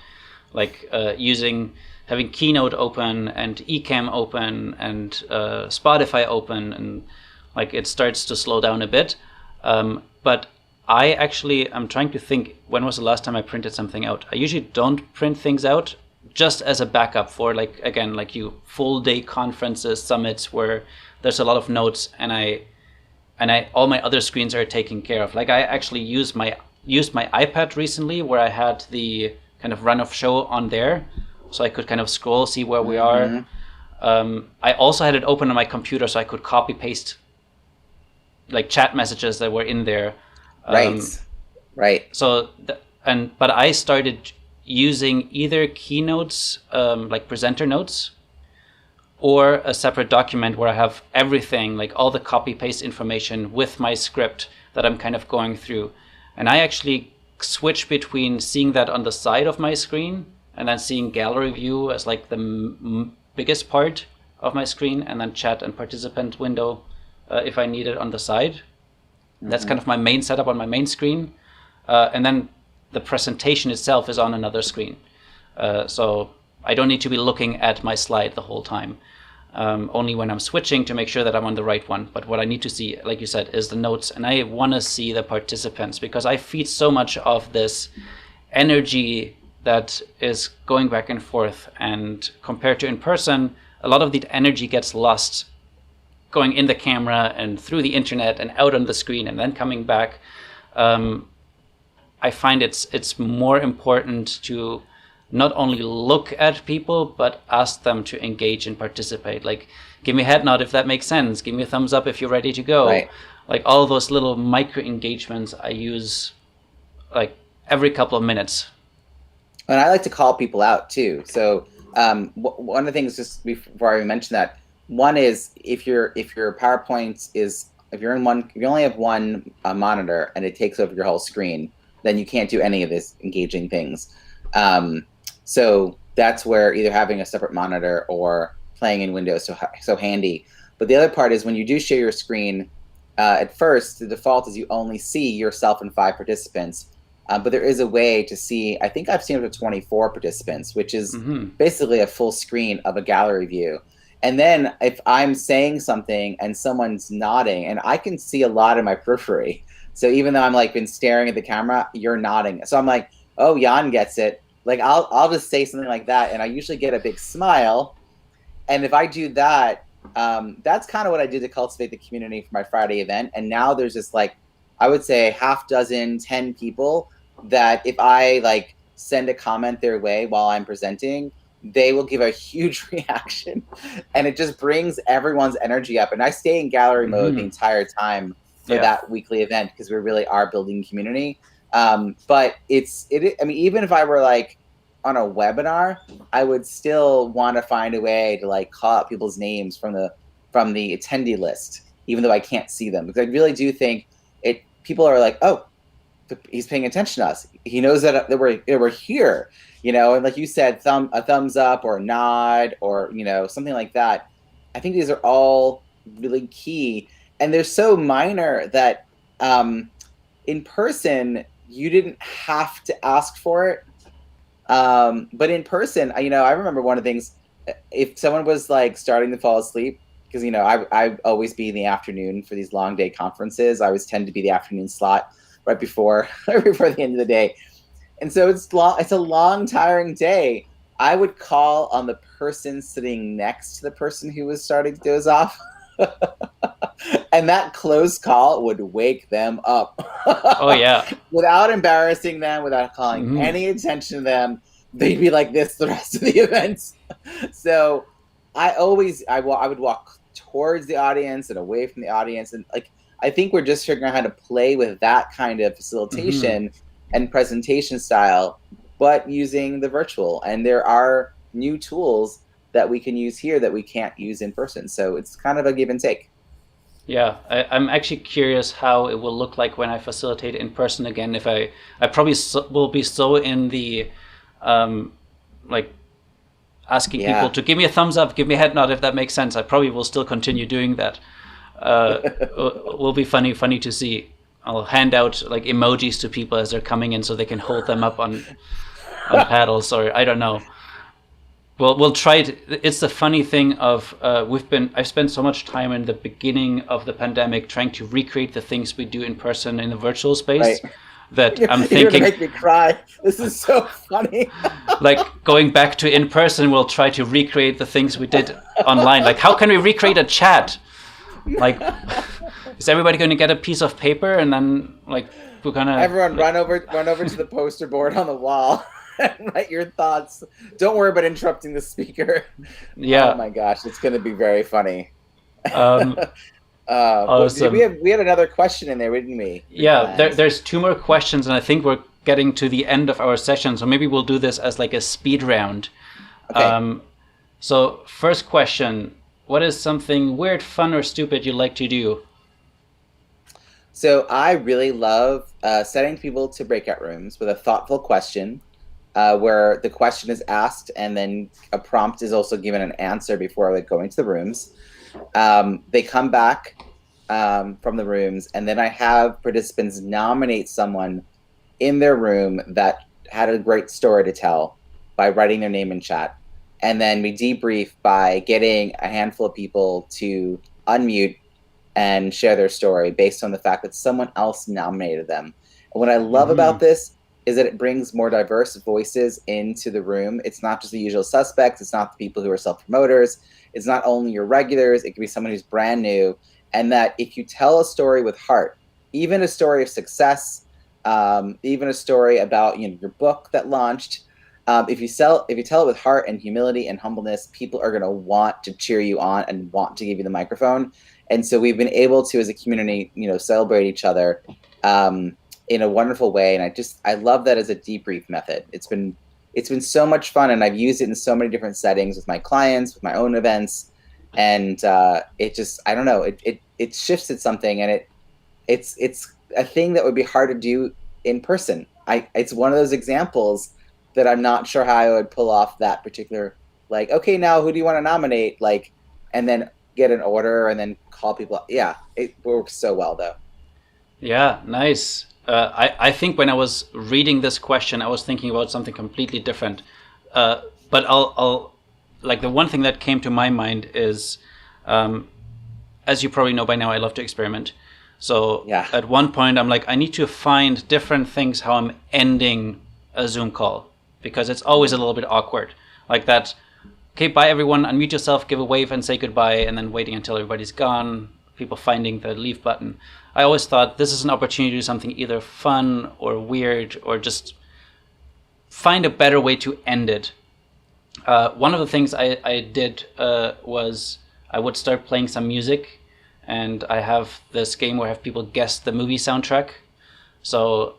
Like having Keynote open and Ecamm open and Spotify open, and like it starts to slow down a bit. But I'm trying to think, when was the last time I printed something out? I usually don't print things out, just as a backup for full day conferences, summits where there's a lot of notes, and all my other screens are taken care of. Like I actually used my iPad recently, where I had the kind of run of show on there, so I could kind of scroll, see where we are. I also had it open on my computer, so I could copy paste like chat messages that were in there. Right. So but I started using either keynotes, like presenter notes, or a separate document where I have everything, like all the copy paste information with my script that I'm kind of going through. And I actually switch between seeing that on the side of my screen and then seeing gallery view as like the biggest part of my screen, and then chat and participant window if I need it on the side. That's kind of my main setup on my main screen. And then the presentation itself is on another screen. So I don't need to be looking at my slide the whole time. Only when I'm switching to make sure that I'm on the right one. But what I need to see, like you said, is the notes. And I want to see the participants, because I feed so much of this energy that is going back and forth. And compared to in person, a lot of the energy gets lost going in the camera and through the internet and out on the screen and then coming back. I find it's more important to not only look at people, but ask them to engage and participate. Like, give me a head nod if that makes sense. Give me a thumbs up if you're ready to go. Right. Like all those little micro engagements I use like every couple of minutes. And I like to call people out too. So one of the things, just before I mention that, one is if your PowerPoint is, if you only have one monitor and it takes over your whole screen, then you can't do any of this engaging things. So that's where either having a separate monitor or playing in Windows so handy. But the other part is when you do share your screen, at first the default is you only see yourself and 5 participants. But there is a way to see, I think I've seen up to 24 participants, which is basically a full screen of a gallery view. And then if I'm saying something and someone's nodding, and I can see a lot in my periphery. So even though I'm like been staring at the camera, you're nodding. So I'm like, oh, Jan gets it. Like I'll just say something like that, and I usually get a big smile. And if I do that, that's kind of what I did to cultivate the community for my Friday event. And now there's just like, I would say half dozen, 10 people that if I like send a comment their way while I'm presenting, they will give a huge reaction, and it just brings everyone's energy up. And I stay in gallery mode the entire time for that weekly event, because we really are building community. But I mean, even if I were like on a webinar, I would still want to find a way to like call out people's names from the attendee list, even though I can't see them, because I really do think people are like, oh, he's paying attention to us. He knows that we're here, and like you said, a thumbs up or a nod or, something like that. I think these are all really key, and they're so minor that in person, you didn't have to ask for it. But in person, I remember one of the things if someone was like starting to fall asleep, because I always be in the afternoon for these long day conferences. I always tend to be the afternoon slot right before the end of the day, and so it's a long, tiring day. I would call on the person sitting next to the person who was starting to doze off. And that close call would wake them up. Oh yeah. Without embarrassing them, without calling any attention to them, they'd be like this the rest of the events. So I would walk towards the audience and away from the audience, and like I think we're just figuring out how to play with that kind of facilitation and presentation style, but using the virtual. And there are new tools that we can use here that we can't use in person. So it's kind of a give and take. Yeah, I'm actually curious how it will look like when I facilitate in person again. If I probably will be so in the like asking people to give me a thumbs up, give me a head nod, if that makes sense. I probably will still continue doing that. Will be funny to see. I'll hand out like emojis to people as they're coming in so they can hold them up on paddles, or I don't know. We'll try it. It's the funny thing of I've spent so much time in the beginning of the pandemic trying to recreate the things we do in person in the virtual space, that I'm thinking, you're gonna make me cry. This is so funny. Like going back to in person, we'll try to recreate the things we did online. Like, how can we recreate a chat? Like, is everybody going to get a piece of paper and then like we're gonna everyone run over to the poster board on the wall and write your thoughts. Don't worry about interrupting the speaker. Yeah. Oh my gosh, it's going to be very funny. Awesome. We had another question in there, didn't we? Yeah, there's two more questions, and I think we're getting to the end of our session, so maybe we'll do this as like a speed round. Okay. So first question, what is something weird, fun, or stupid you like to do? So I really love setting people to breakout rooms with a thoughtful question, where the question is asked and then a prompt is also given an answer before like going to the rooms. They come back from the rooms, and then I have participants nominate someone in their room that had a great story to tell by writing their name in chat. And then we debrief by getting a handful of people to unmute and share their story based on the fact that someone else nominated them. And what I love about this is that it brings more diverse voices into the room. It's not just the usual suspects. It's not the people who are self-promoters. It's not only your regulars. It could be someone who's brand new. And that if you tell a story with heart, even a story of success, even a story about your book that launched, if you tell it with heart and humility and humbleness, people are going to want to cheer you on and want to give you the microphone. And so we've been able to, as a community, celebrate each other in a wonderful way. And I love that as a debrief method. It's been so much fun, and I've used it in so many different settings with my clients, with my own events, and it just, I don't know, it shifts at something, and it's a thing that would be hard to do in person. It's one of those examples that I'm not sure how I would pull off that particular, like, okay, now who do you want to nominate, like, and then get an order and then call people up. Yeah, it works so well though. Yeah, nice. I think when I was reading this question, I was thinking about something completely different. But I'll like, the one thing that came to my mind is, as you probably know by now, I love to experiment. So yeah. At one point I'm like, I need to find different things how I'm ending a Zoom call, because it's always a little bit awkward. Like that, okay, bye everyone, unmute yourself, give a wave and say goodbye, and then waiting until everybody's gone, people finding the leave button. I always thought this is an opportunity to do something either fun or weird, or just find a better way to end it. One of the things I did was I would start playing some music, and I have this game where I have people guess the movie soundtrack. So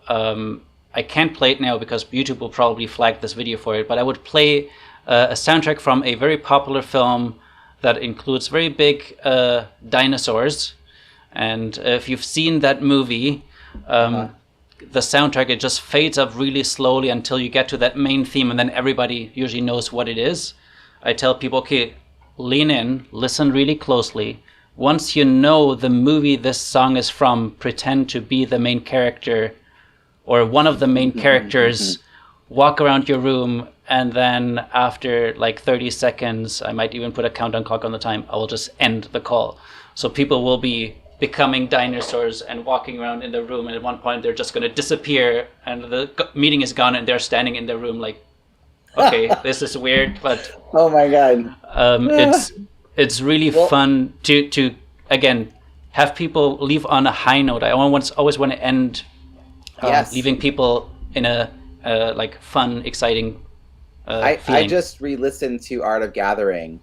I can't play it now because YouTube will probably flag this video for it, but I would play a soundtrack from a very popular film that includes very big dinosaurs. And if you've seen that movie, the soundtrack, it just fades up really slowly until you get to that main theme, and then everybody usually knows what it is. I tell people, okay, lean in, listen really closely. Once you know the movie this song is from, pretend to be the main character or one of the main characters, walk around your room and then after like 30 seconds, I might even put a countdown clock on the time, I will just end the call. So people will be becoming dinosaurs and walking around in the room, and at one point they're just going to disappear and the meeting is gone and they're standing in their room like, okay, this is weird, but oh my god, it's really fun to again have people leave on a high note. I always want to end leaving people in a like fun, exciting I feeling. just re-listened to Art of Gathering,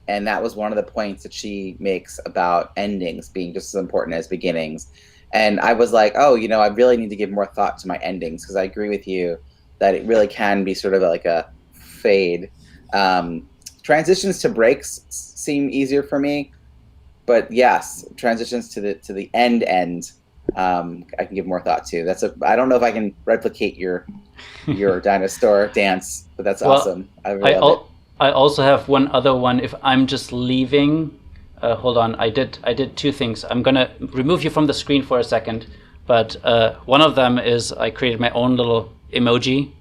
and that was one of the points that she makes about endings being just as important as beginnings. And I was like, oh, you know, I really need to give more thought to my endings, because I agree with you that it really can be sort of like a fade. Transitions to breaks seem easier for me, but yes, transitions to the end I can give more thought to. I don't know if I can replicate your dinosaur dance, but that's awesome. I love it. I also have one other one. If I'm just leaving, hold on. I did two things. I'm gonna remove you from the screen for a second, but one of them is I created my own little emoji.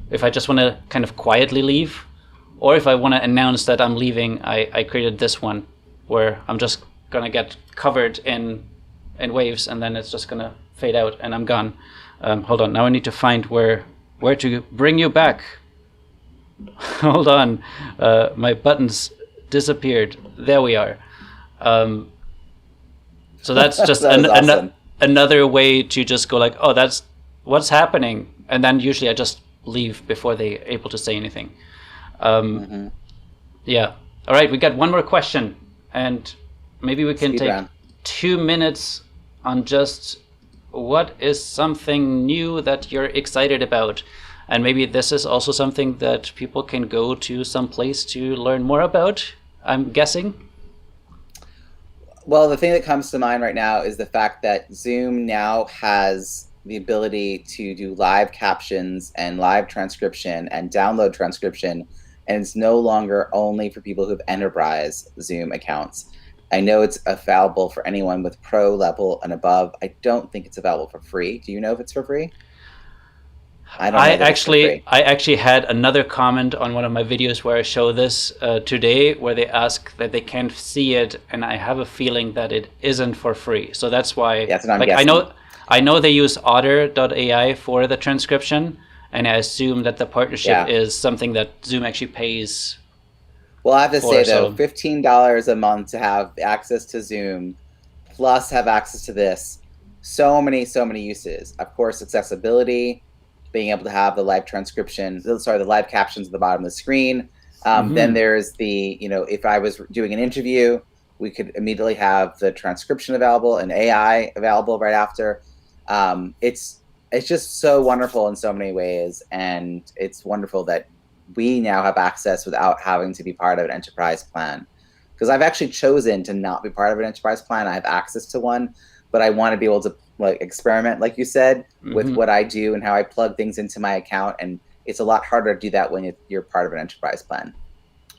If I just want to kind of quietly leave, or if I want to announce that I'm leaving, I created this one where I'm just gonna get covered in waves, and then it's just gonna fade out and I'm gone. Hold on. Now I need to find where to bring you back. Hold on, my buttons disappeared. There we are. So that's just awesome. Another way to just go like, oh, that's what's happening, and then usually I just leave before they're able to say anything. Yeah. All right, we got one more question, and maybe we can take 2 minutes on just what is something new that you're excited about. And maybe this is also something that people can go to some place to learn more about, I'm guessing. Well, the thing that comes to mind right now is the fact that Zoom now has the ability to do live captions and live transcription and download transcription, and it's no longer only for people who have enterprise Zoom accounts. I know it's available for anyone with pro level and above. I don't think it's available for free. Do you know if it's for free? I actually had another comment on one of my videos where I show this today, where they ask that they can't see it, and I have a feeling that it isn't for free. So that's why I know they use Otter.ai for the transcription, and I assume that the partnership is something that Zoom actually pays. Well, I have to say though, $15 a month to have access to Zoom, plus have access to this, so many uses. Of course, accessibility, being able to have the live the live captions at the bottom of the screen. Then there's if I was doing an interview, we could immediately have the transcription available and AI available right after. It's just so wonderful in so many ways, and it's wonderful that we now have access without having to be part of an enterprise plan. Because I've actually chosen to not be part of an enterprise plan. I have access to one, but I want to be able to experiment, like you said, with what I do and how I plug things into my account. And it's a lot harder to do that when you're part of an enterprise plan.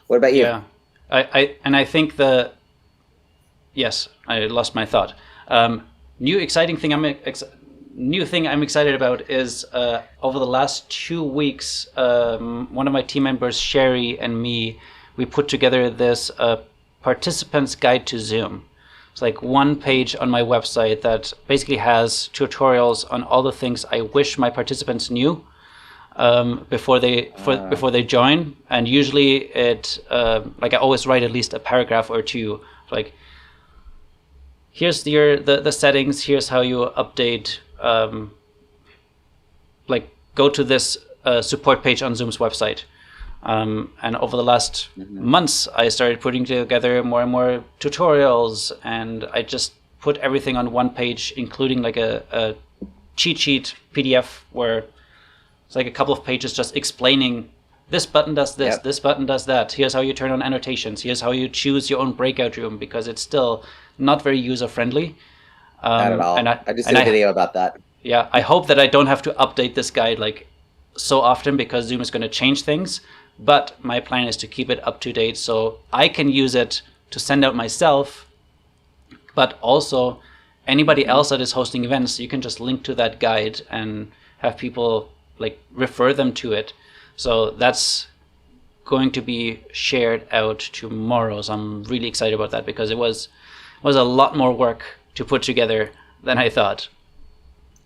What about you? Yeah, I think yes, I lost my thought. New thing I'm excited about is over the last 2 weeks, one of my team members, Sherry, and me, we put together this participant's guide to Zoom. It's like one page on my website that basically has tutorials on all the things I wish my participants knew before they join. And usually it I always write at least a paragraph or two, like, here's the settings, here's how you update, go to this support page on Zoom's website. And over the last months, I started putting together more and more tutorials, and I just put everything on one page, including like a cheat sheet PDF where it's like a couple of pages just explaining this button does this, this button does that. Here's how you turn on annotations. Here's how you choose your own breakout room, because it's still not very user friendly. Not at all. I just did a video about that. Yeah, I hope that I don't have to update this guide so often, because Zoom is going to change things. But my plan is to keep it up to date so I can use it to send out myself, but also anybody else that is hosting events. You can just link to that guide and have people refer them to it. So that's going to be shared out tomorrow. So I'm really excited about that because it was a lot more work to put together than I thought.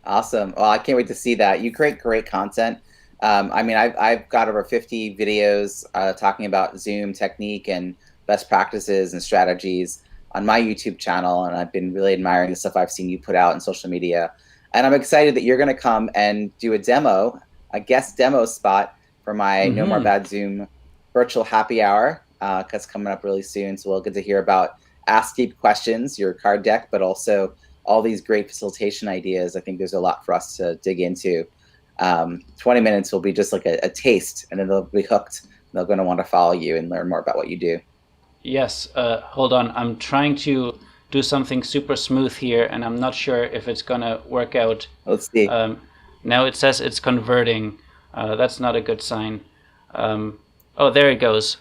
Awesome. Well, I can't wait to see that. You create great content. I mean, I've got over 50 videos talking about Zoom technique and best practices and strategies on my YouTube channel, and I've been really admiring the stuff I've seen you put out on social media. And I'm excited that you're going to come and do a demo, a guest demo spot for my No More Bad Zoom virtual happy hour that's coming up really soon. So we'll get to hear about Ask Deep questions, your card deck, but also all these great facilitation ideas. I think there's a lot for us to dig into. 20 minutes will be just like a taste, and then they'll be hooked. They're going to want to follow you and learn more about what you do. Yes. Hold on. I'm trying to do something super smooth here, and I'm not sure if it's going to work out. Let's see. Now it says it's converting. That's not a good sign. Oh, there it goes.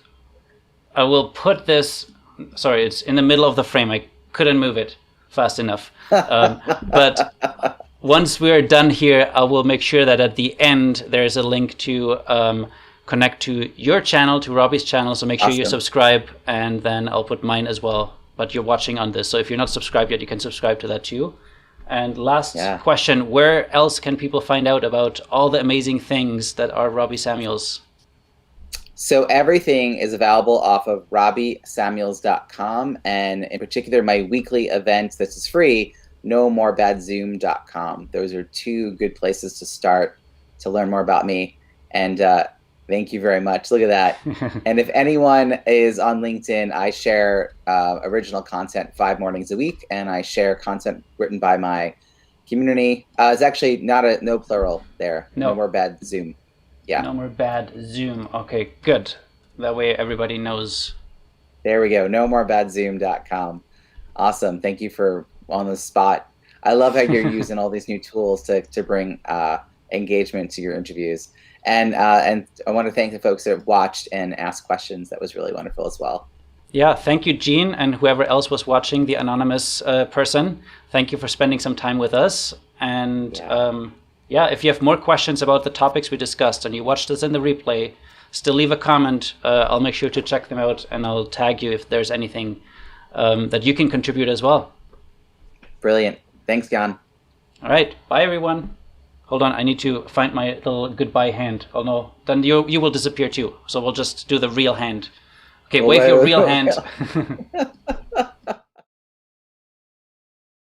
I will put this... Sorry, it's in the middle of the frame. I couldn't move it fast enough. But once we're done here, I will make sure that at the end there's a link to connect to your channel, to Robbie's channel. So make sure you subscribe, and then I'll put mine as well. But you're watching on this, so if you're not subscribed yet, you can subscribe to that too. And last question, where else can people find out about all the amazing things that are Robbie Samuels? So everything is available off of robbiesamuels.com, and in particular, my weekly event that is free, nomorebadzoom.com. Those are two good places to start to learn more about me. And thank you very much. Look at that. And if anyone is on LinkedIn, I share original content 5 mornings a week, and I share content written by my community. It's actually no plural there. No More Bad Zoom. Yeah. No More Bad Zoom. Okay, good. That way everybody knows. There we go. nomorebadzoom.com. Awesome. Thank you for on the spot. I love how you're using all these new tools to bring engagement to your interviews. And I want to thank the folks that watched and asked questions. That was really wonderful as well. Yeah, thank you, Gene, and whoever else was watching, the anonymous person. Thank you for spending some time with us. And if you have more questions about the topics we discussed and you watched this in the replay, still leave a comment. I'll make sure to check them out, and I'll tag you if there's anything that you can contribute as well. Brilliant. Thanks, Jan. All right. Bye, everyone. Hold on. I need to find my little goodbye hand. Oh, no. Then you will disappear too. So we'll just do the real hand. Okay, wave your real hand.